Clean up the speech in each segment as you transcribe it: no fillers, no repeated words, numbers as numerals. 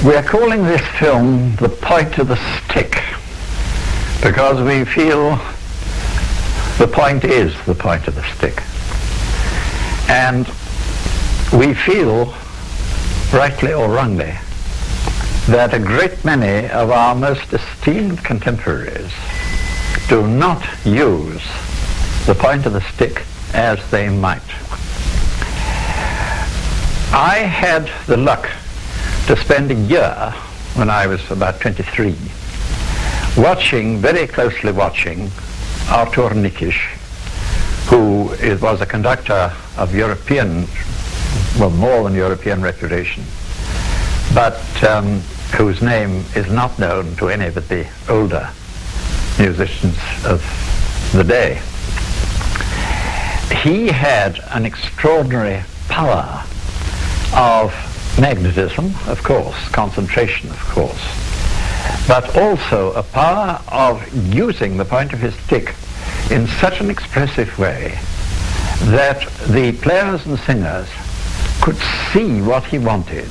We are calling this film The Point of the Stick because we feel the point is the point of the stick. And we feel, rightly or wrongly, that a great many of our most esteemed contemporaries do not use the point of the stick as they might. I had the luck to spend a year when I was about 23 very closely watching Artur Nikisch, who was a conductor of European, well, more than European reputation, but whose name is not known to any but the older musicians of the day. He had an extraordinary power of magnetism, of course, concentration, of course, but also a power of using the point of his stick in such an expressive way that the players and singers could see what he wanted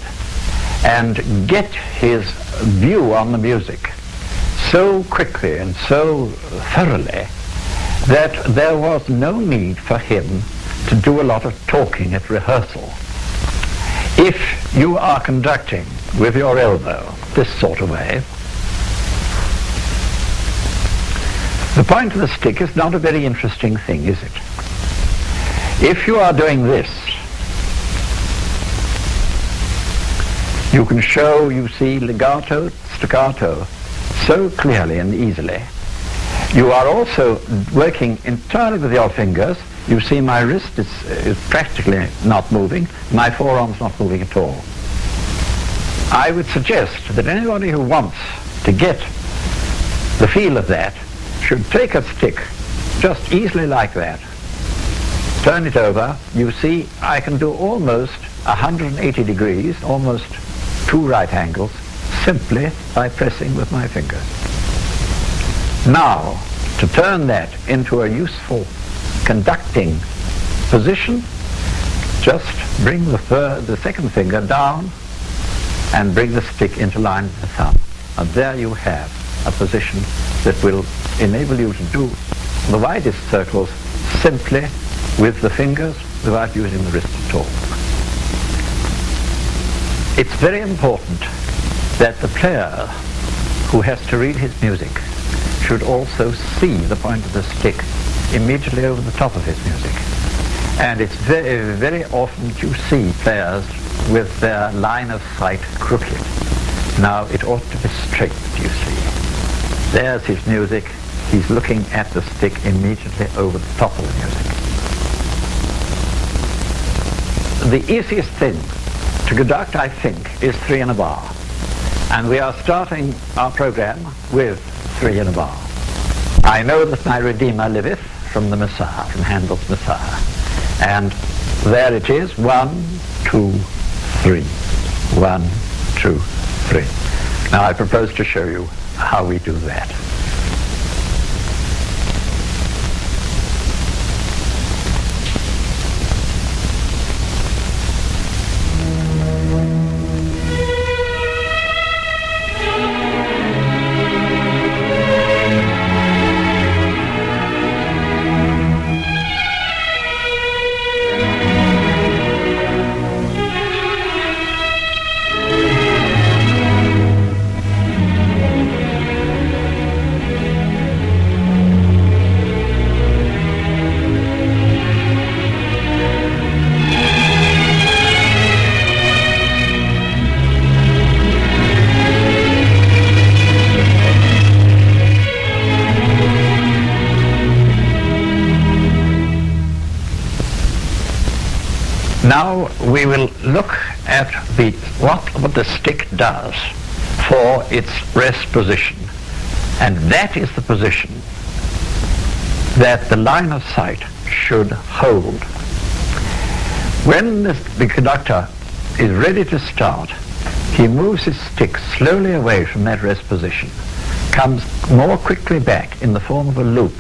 and get his view on the music so quickly and so thoroughly that there was no need for him to do a lot of talking at rehearsal. If you are conducting with your elbow this sort of way, the point of the stick is not a very interesting thing, is it? If you are doing this, you can show, you see, legato, staccato so clearly and easily. You are also working entirely with your fingers. You see my wrist is practically not moving, my forearm's not moving at all. I would suggest that anybody who wants to get the feel of that should take a stick just easily like that, turn it over. You see I can do almost 180 degrees, almost 2 right angles, simply by pressing with my fingers. Now, to turn that into a useful conducting position, just bring the second finger down and bring the stick into line with the thumb. And there you have a position that will enable you to do the widest circles simply with the fingers without using the wrist at all. It's very important that the player who has to read his music should also see the point of the stick immediately over the top of his music. And it's very, very often you see players with their line of sight crooked. Now it ought to be straight, you see. There's his music. He's looking at the stick immediately over the top of the music. The easiest thing to conduct, I think, is 3 in a bar. And we are starting our program with 3 in a bar. I know that my Redeemer liveth from the Mesaiah, from Handel's Mesaiah. And there it is, 1, 2, 3. 1, 2, 3. Now I propose to show you how we do that. Now we will look at what the stick does for its rest position. And that is the position that the line of sight should hold. When the conductor is ready to start, he moves his stick slowly away from that rest position, comes more quickly back in the form of a loop.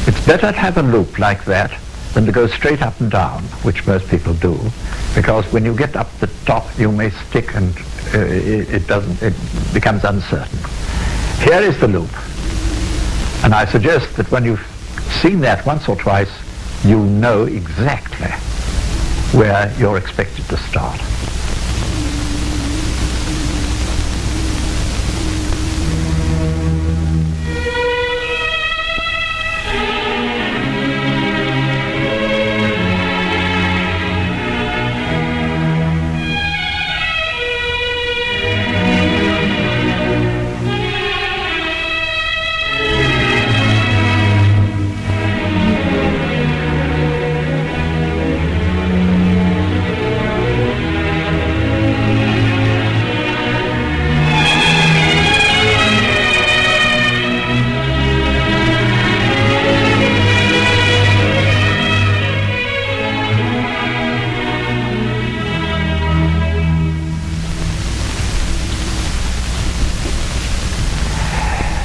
It's better to have a loop like that than to go straight up and down, which most people do, because when you get up the top you may stick and it becomes uncertain. Here is the loop, and I suggest that when you've seen that once or twice, you know exactly where you're expected to start.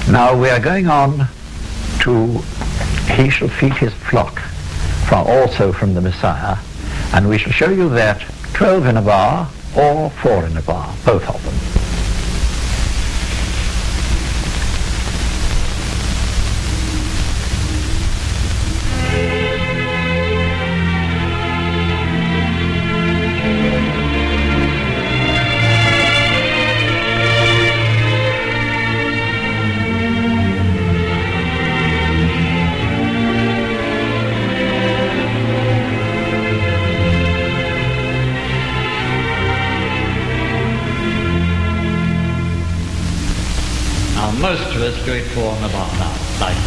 Now we are going on to "He shall feed his flock," also from the Mesaiah, and we shall show you that 12 in a bar or 4 in a bar, both of them. Most of us do it 4 in a bar now, like this.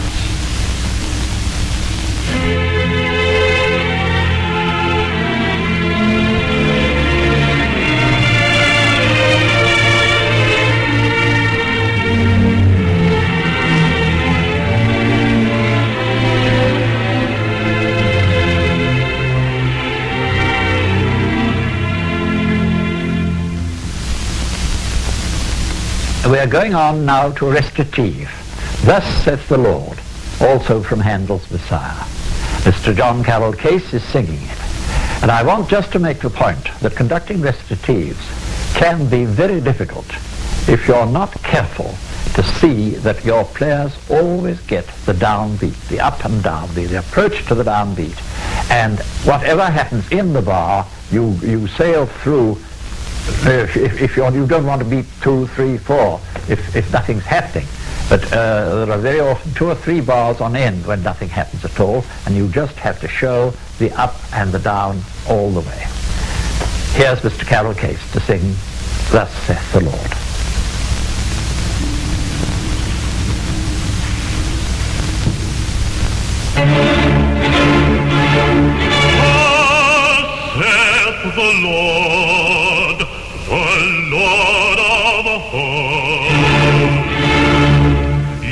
We are going on now to a recitative. "Thus saith the Lord," also from Handel's Mesaiah. Mr. John Carroll Case is singing it. And I want just to make the point that conducting recitatives can be very difficult if you're not careful to see that your players always get the downbeat, the up and down, the approach to the downbeat. And whatever happens in the bar, you sail through. If you don't want to beat 2, 3, 4, if nothing's happening. But there are very often 2 or 3 bars on end when nothing happens at all, and you just have to show the up and the down all the way. Here's Mr. Carroll Case to sing "Thus saith the Lord." Thus saith the Lord, the Lord of hosts,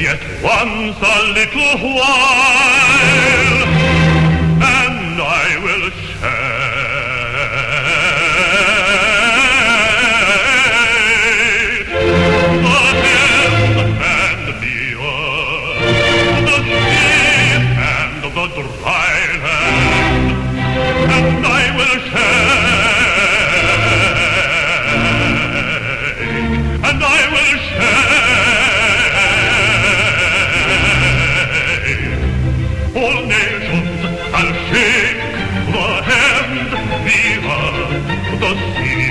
yet once a little while, and I will shake the heavens and the earth, the sea and the dry land, and I will shake. And I will shake. All nations I'll shake, the heavens, the earth, the sea,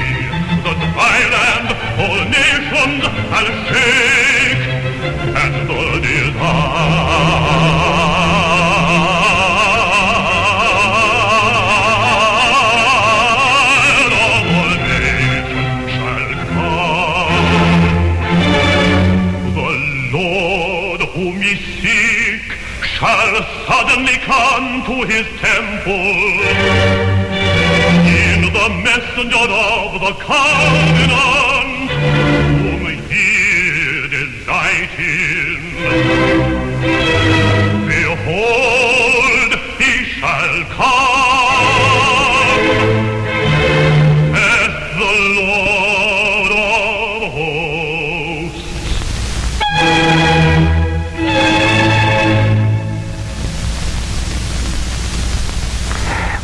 the dry land. All nations I'll shake, and the desire of all nations shall come. The Lord whom ye seek shall suddenly come to his temple in the messenger of the covenant whom ye delight in. Behold, he shall come, saith the Lord of hosts.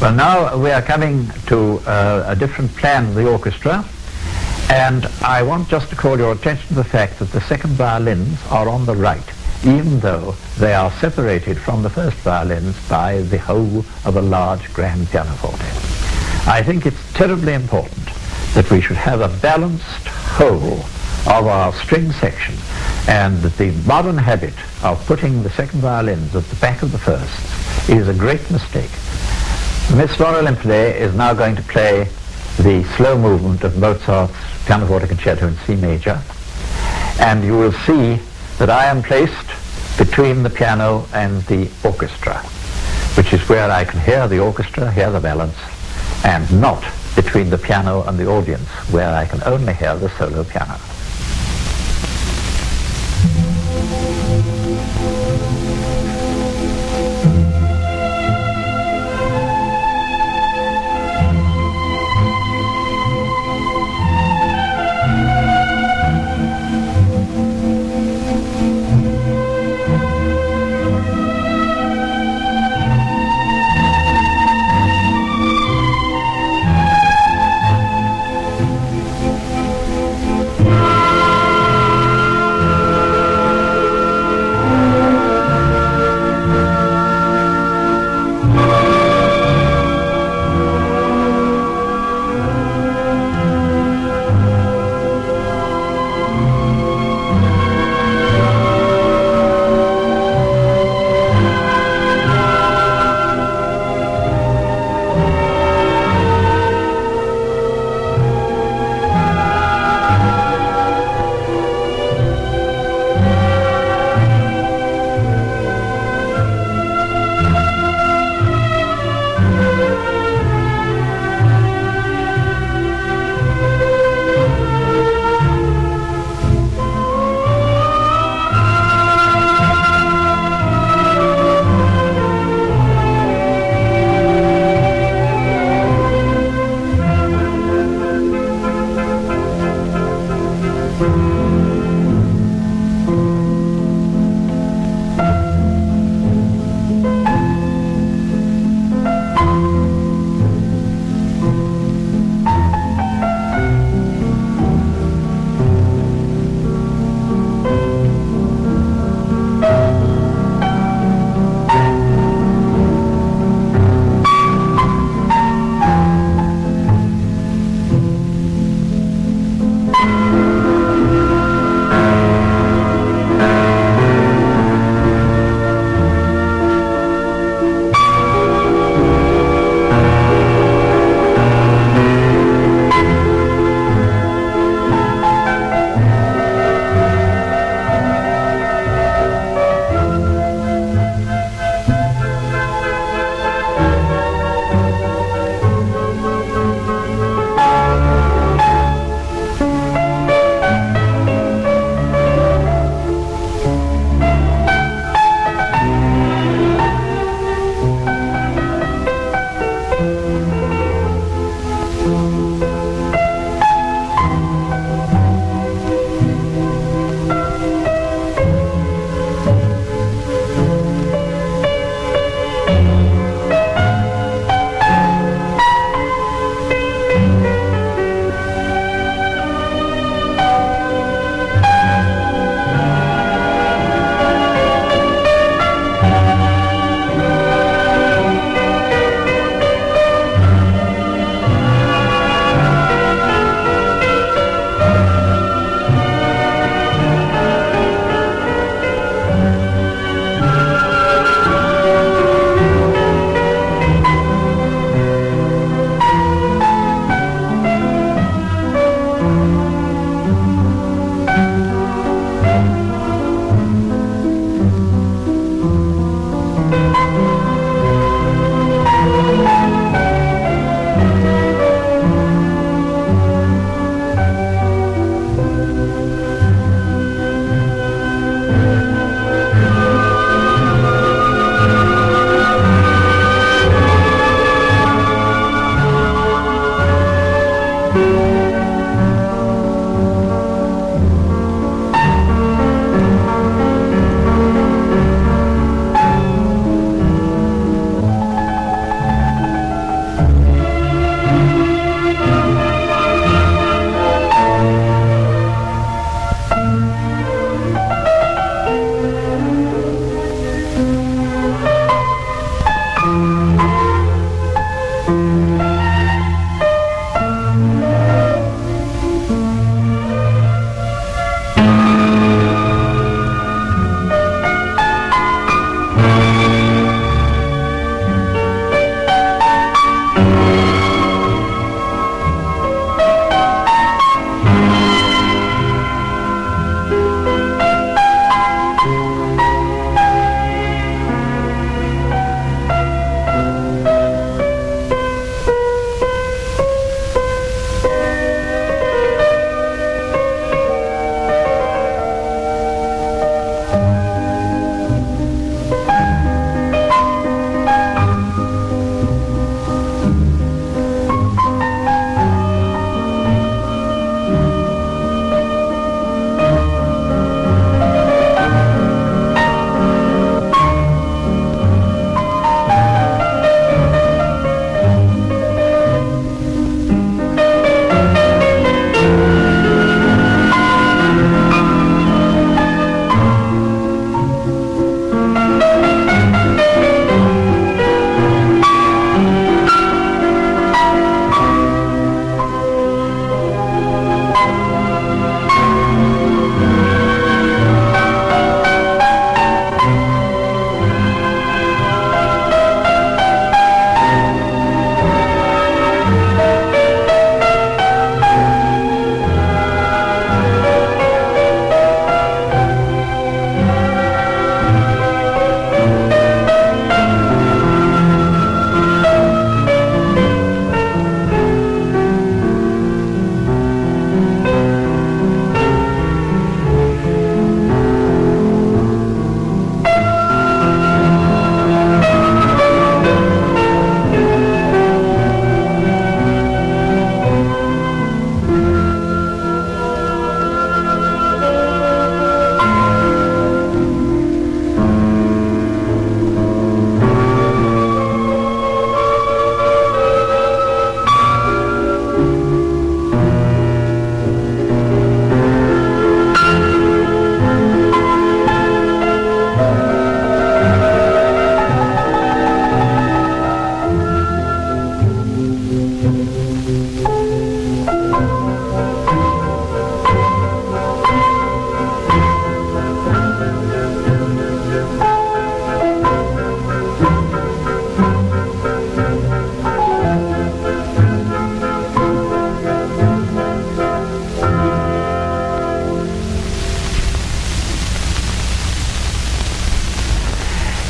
Well, now we are coming to a different plan of the orchestra, And I want just to call your attention to the fact that the second violins are on the right, even though they are separated from the first violins by the whole of a large grand pianoforte. I think it's terribly important that we should have a balanced whole of our string section, and that the modern habit of putting the second violins at the back of the first is a great mistake. Miss Moura Lympany is now going to play the slow movement of Mozart's Pianoforte Concerto in C major, and you will see that I am placed between the piano and the orchestra, which is where I can hear the orchestra, hear the balance, and not between the piano and the audience, where I can only hear the solo piano. Thank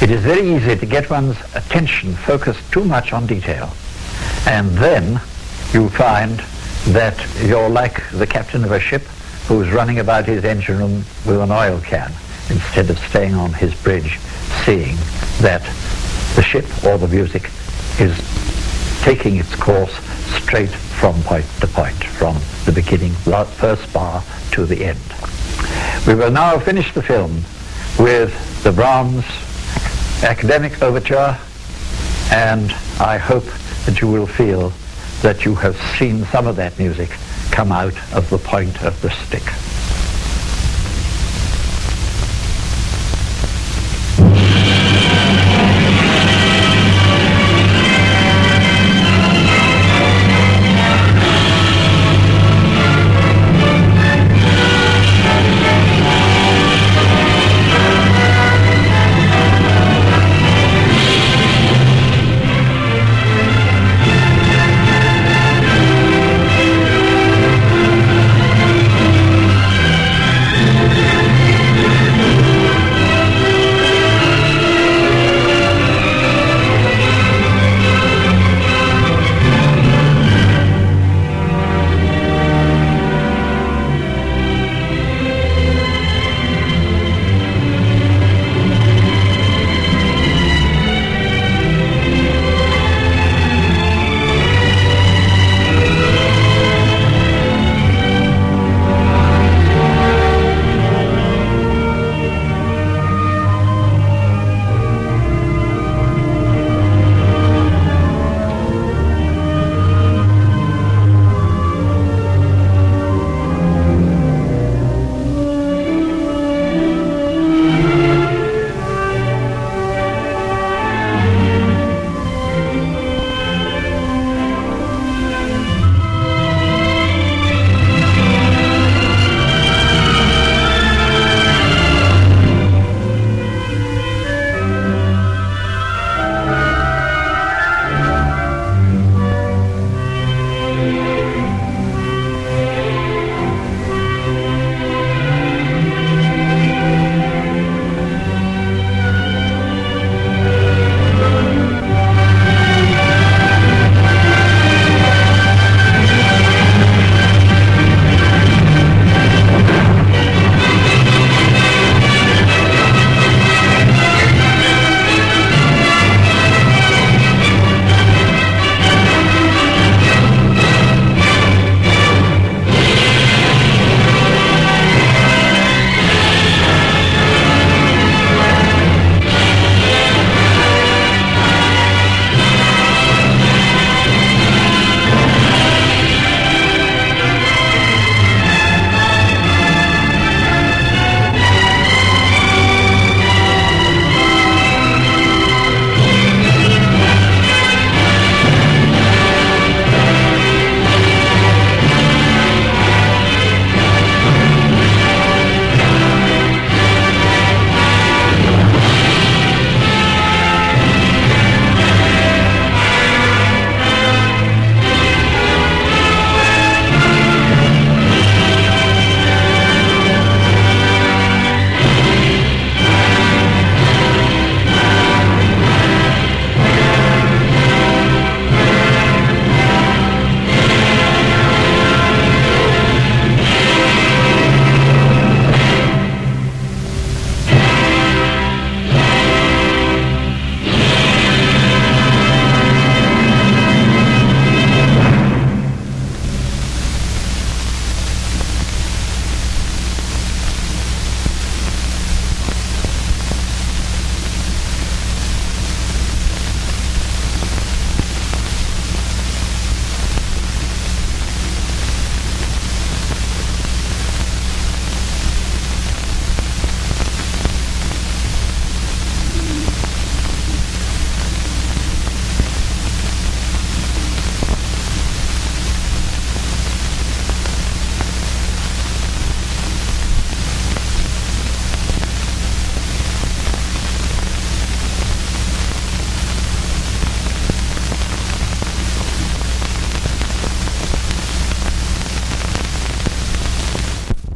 It is very easy to get one's attention focused too much on detail. And then you find that you're like the captain of a ship who's running about his engine room with an oil can instead of staying on his bridge, seeing that the ship or the music is taking its course straight from point to point, from the beginning, first bar, to the end. We will now finish the film with the Brahms Academic Overture, and I hope that you will feel that you have seen some of that music come out of the point of the stick.